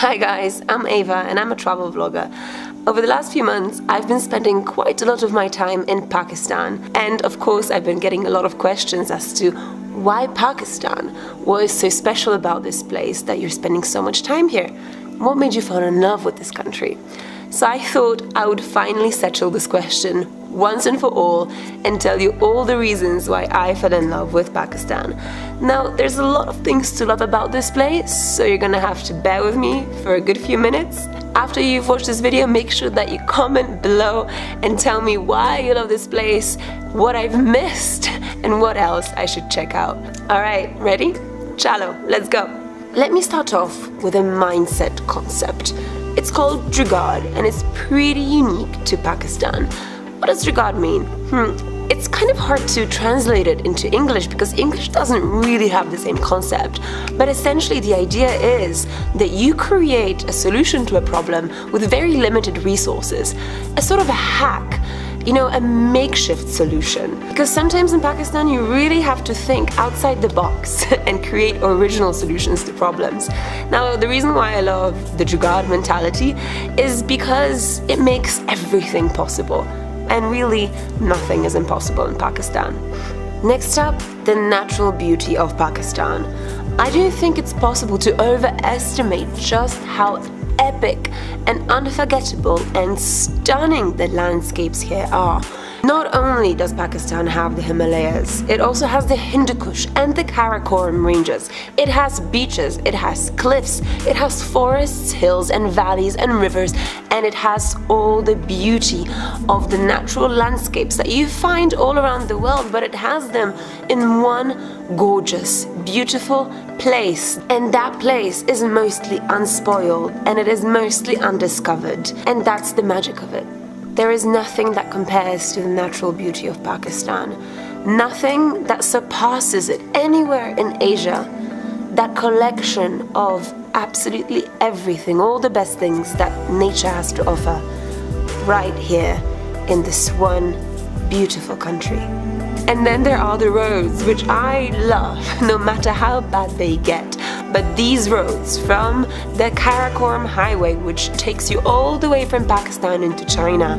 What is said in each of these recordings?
Hi guys, I'm Ava and I'm a travel vlogger. Over the last few months, I've been spending quite a lot of my time in Pakistan, and of course I've been getting a lot of questions as to why Pakistan? What is so special about this place that you're spending so much time here? What made you fall in love with this country? So I thought I would finally settle this question once and for all and tell you all the reasons why I fell in love with Pakistan. Now, there's a lot of things to love about this place, so you're gonna have to bear with me for a good few minutes. After you've watched this video, make sure that you comment below and tell me why you love this place, what I've missed, and what else I should check out. Alright, ready? Chalo, let's go! Let me start off with a mindset concept. It's called Jugaad and it's pretty unique to Pakistan. What does Jugaad mean? It's kind of hard to translate it into English because English doesn't really have the same concept. But essentially the idea is that you create a solution to a problem with very limited resources. A sort of a hack. You know, a makeshift solution. Because sometimes in Pakistan you really have to think outside the box and create original solutions to problems. Now, the reason why I love the Jugaad mentality is because it makes everything possible. And really, nothing is impossible in Pakistan. Next up, the natural beauty of Pakistan. I don't think it's possible to overestimate just how epic and unforgettable and stunning the landscapes here are. Not only does Pakistan have the Himalayas, it also has the Hindu Kush and the Karakoram ranges. It has beaches, it has cliffs, it has forests, hills and valleys and rivers, and it has all the beauty of the natural landscapes that you find all around the world, but it has them in one gorgeous, beautiful place. And that place is mostly unspoiled and it is mostly undiscovered. And that's the magic of it. There is nothing that compares to the natural beauty of Pakistan. Nothing that surpasses it anywhere in Asia. That collection of absolutely everything, all the best things that nature has to offer, right here in this one beautiful country. And then there are the roads, which I love, no matter how bad they get. But these roads, from the Karakoram Highway, which takes you all the way from Pakistan into China,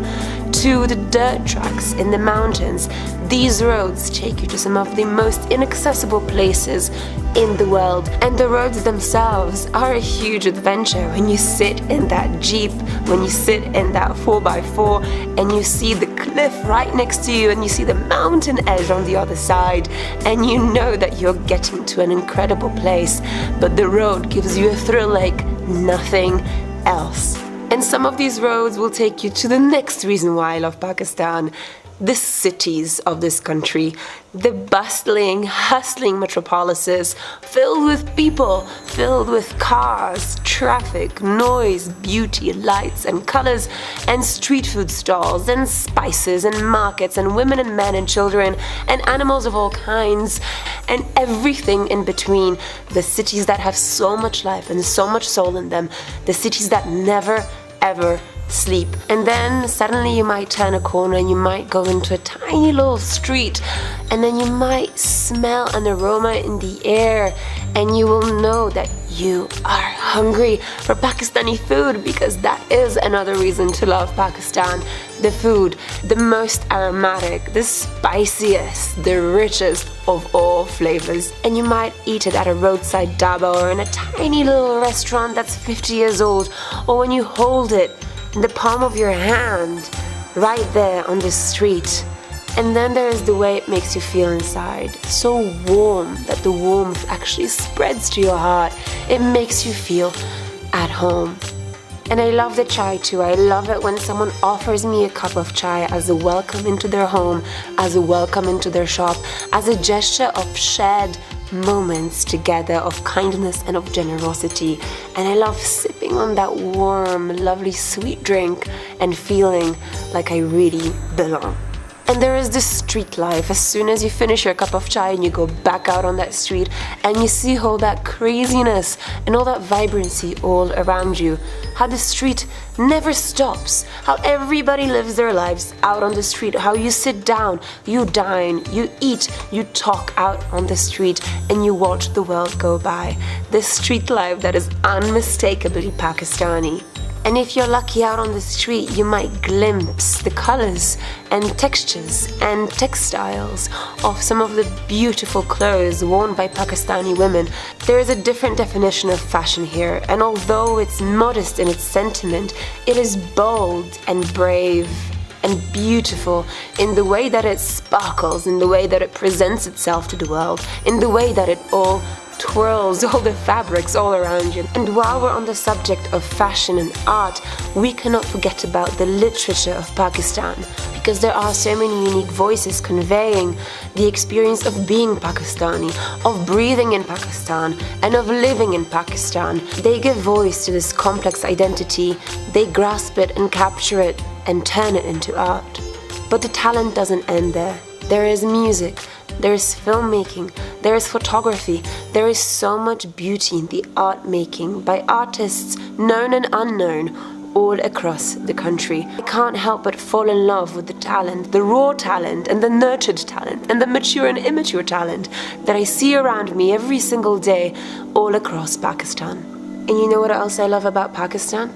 to the dirt tracks in the mountains, these roads take you to some of the most inaccessible places in the world. And the roads themselves are a huge adventure when you sit in that Jeep, when you sit in that 4x4 and you see the cliff right next to you and you see the mountain edge on the other side, and you know that you're getting to an incredible place, but the road gives you a thrill like nothing else. And some of these roads will take you to the next reason why I love Pakistan. The cities of this country, the bustling, hustling metropolises filled with people, filled with cars, traffic, noise, beauty, lights and colors, and street food stalls and spices and markets and women and men and children and animals of all kinds and everything in between. The cities that have so much life and so much soul in them, the cities that never ever sleep. And then suddenly you might turn a corner and you might go into a tiny little street, and then you might smell an aroma in the air and you will know that you are hungry for Pakistani food, because that is another reason to love Pakistan. The food, the most aromatic, the spiciest, the richest of all flavors. And you might eat it at a roadside dhaba or in a tiny little restaurant that's 50 years old, or when you hold it in the palm of your hand, right there on the street. And then there is the way it makes you feel inside. So warm that the warmth actually spreads to your heart. It makes you feel at home. And I love the chai too. I love it when someone offers me a cup of chai as a welcome into their home, as a welcome into their shop, as a gesture of shared moments together of kindness and of generosity. And I love sipping on that warm, lovely, sweet drink and feeling like I really belong. And there is this street life. As soon as you finish your cup of chai and you go back out on that street and you see all that craziness and all that vibrancy all around you. How the street never stops. How everybody lives their lives out on the street. How you sit down, you dine, you eat, you talk out on the street and you watch the world go by. This street life that is unmistakably Pakistani. And if you're lucky out on the street, you might glimpse the colors and textures and textiles of some of the beautiful clothes worn by Pakistani women. There is a different definition of fashion here, and although it's modest in its sentiment, it is bold and brave and beautiful in the way that it sparkles, in the way that it presents itself to the world, in the way that it all twirls all the fabrics all around you. And while we're on the subject of fashion and art, we cannot forget about the literature of Pakistan, because there are so many unique voices conveying the experience of being Pakistani, of breathing in Pakistan, and of living in Pakistan. They give voice to this complex identity, they grasp it and capture it and turn it into art. But the talent doesn't end there. There is music, there is filmmaking, there is photography, there is so much beauty in the art making by artists known and unknown all across the country. I can't help but fall in love with the talent, the raw talent and the nurtured talent and the mature and immature talent that I see around me every single day all across Pakistan. And you know what else I love about Pakistan?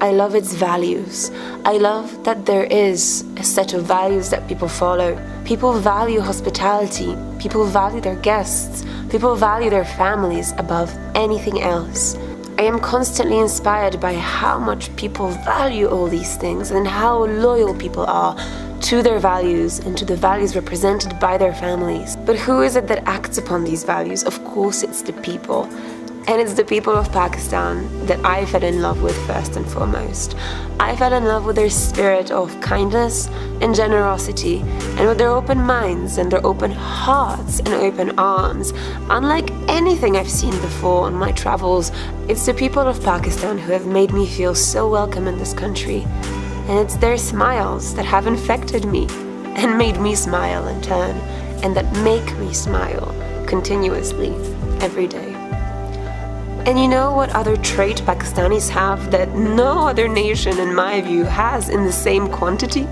I love its values. I love that there is a set of values that people follow. People value hospitality. People value their guests. People value their families above anything else. I am constantly inspired by how much people value all these things and how loyal people are to their values and to the values represented by their families. But who is it that acts upon these values? Of course, it's the people. And it's the people of Pakistan that I fell in love with first and foremost. I fell in love with their spirit of kindness and generosity, and with their open minds and their open hearts and open arms. Unlike anything I've seen before on my travels, it's the people of Pakistan who have made me feel so welcome in this country. And it's their smiles that have infected me and made me smile in turn, and that make me smile continuously every day. And you know what other trait Pakistanis have that no other nation, in my view, has in the same quantity?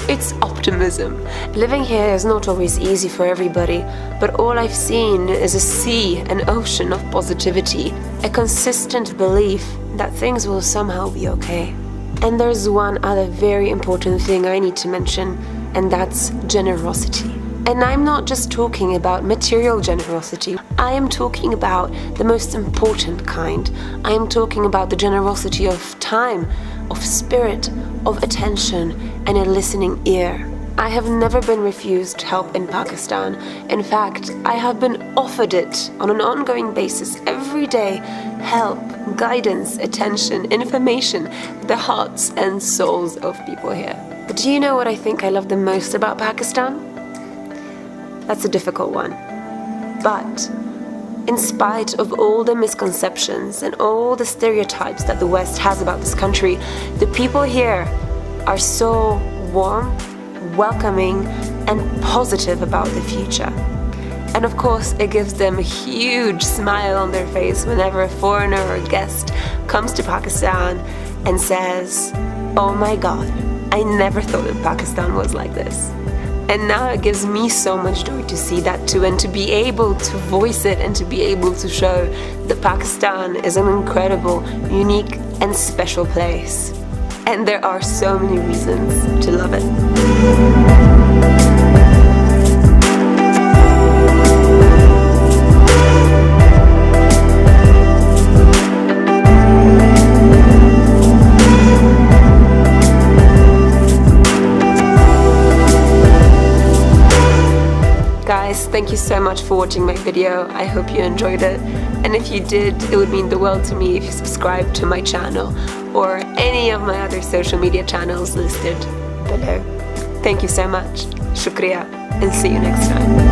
It's optimism. Living here is not always easy for everybody, but all I've seen is a sea, an ocean of positivity, a consistent belief that things will somehow be okay. And there's one other very important thing I need to mention, and that's generosity. And I'm not just talking about material generosity. I am talking about the most important kind. I am talking about the generosity of time, of spirit, of attention, and a listening ear. I have never been refused help in Pakistan. In fact, I have been offered it on an ongoing basis every day. Help, guidance, attention, information, the hearts and souls of people here. But do you know what I think I love the most about Pakistan? That's a difficult one. But in spite of all the misconceptions and all the stereotypes that the West has about this country, the people here are so warm, welcoming, and positive about the future. And of course, it gives them a huge smile on their face whenever a foreigner or a guest comes to Pakistan and says, "Oh my God, I never thought that Pakistan was like this." And now it gives me so much joy to see that too, and to be able to voice it and to be able to show that Pakistan is an incredible, unique, and special place. And there are so many reasons to love it. Guys, thank you so much for watching my video. I hope you enjoyed it. And if you did, it would mean the world to me if you subscribe to my channel or any of my other social media channels listed below. Thank you so much. Shukriya, and see you next time.